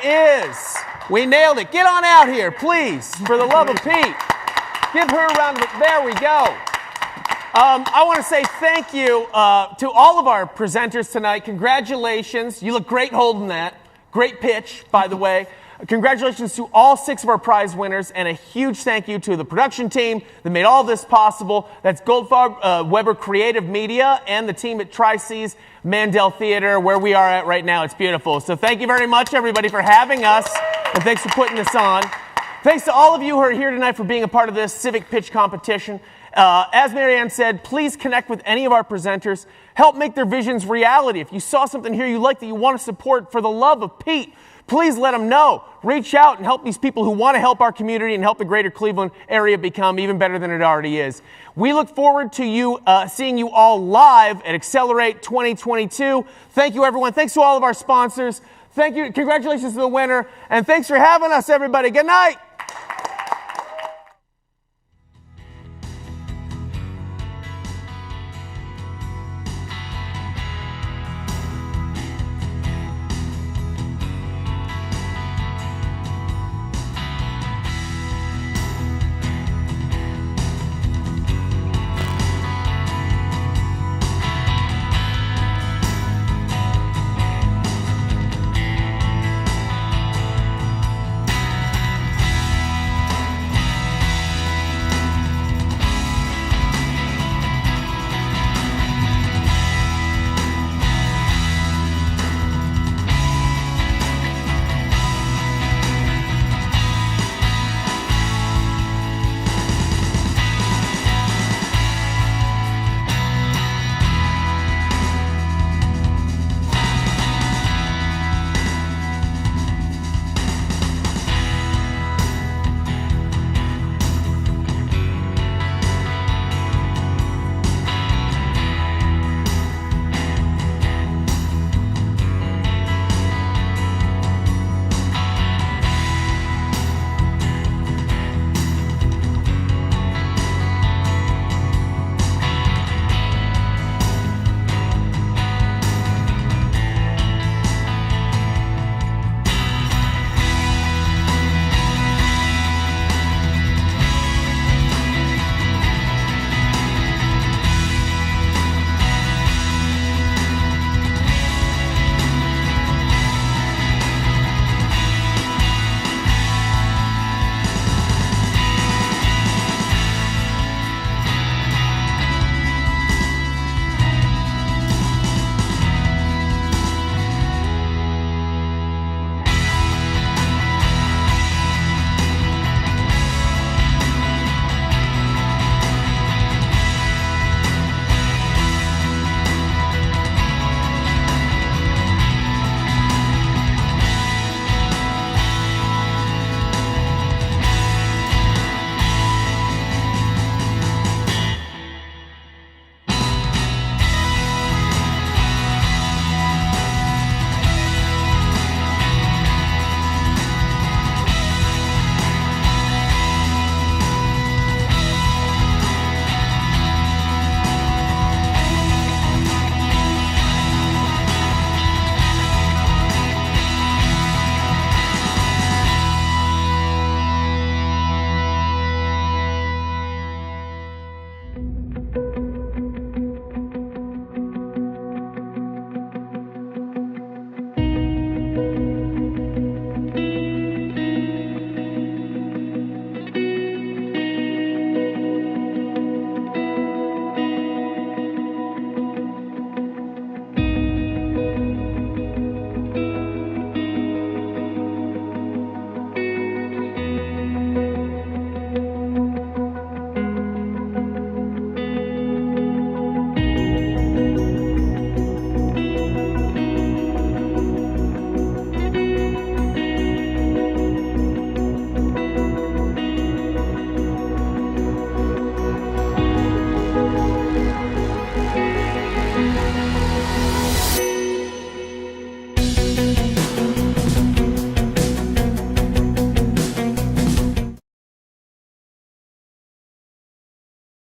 is. We nailed it. Get on out here, please, for the love of Pete. Give her a round of applause. There we go. I want to say thank you to all of our presenters tonight. Congratulations. You look great holding that. Great pitch, by the way. Congratulations to all 6 of our prize winners, and a huge thank you to the production team that made all this possible. That's Goldfarb Weber Creative Media and the team at Tri-C's Mandel Theater, where we are at right now. It's beautiful. So thank you very much, everybody, for having us, and thanks for putting this on. Thanks to all of you who are here tonight for being a part of this civic pitch competition. As Marianne said, please connect with any of our presenters. Help make their visions reality. If you saw something here you like that you want to support, for the love of Pete, please let them know. Reach out and help these people who want to help our community and help the greater Cleveland area become even better than it already is. We look forward to seeing you all live at Acclerate 2022. Thank you, everyone. Thanks to all of our sponsors. Thank you. Congratulations to the winner. And thanks for having us, everybody. Good night.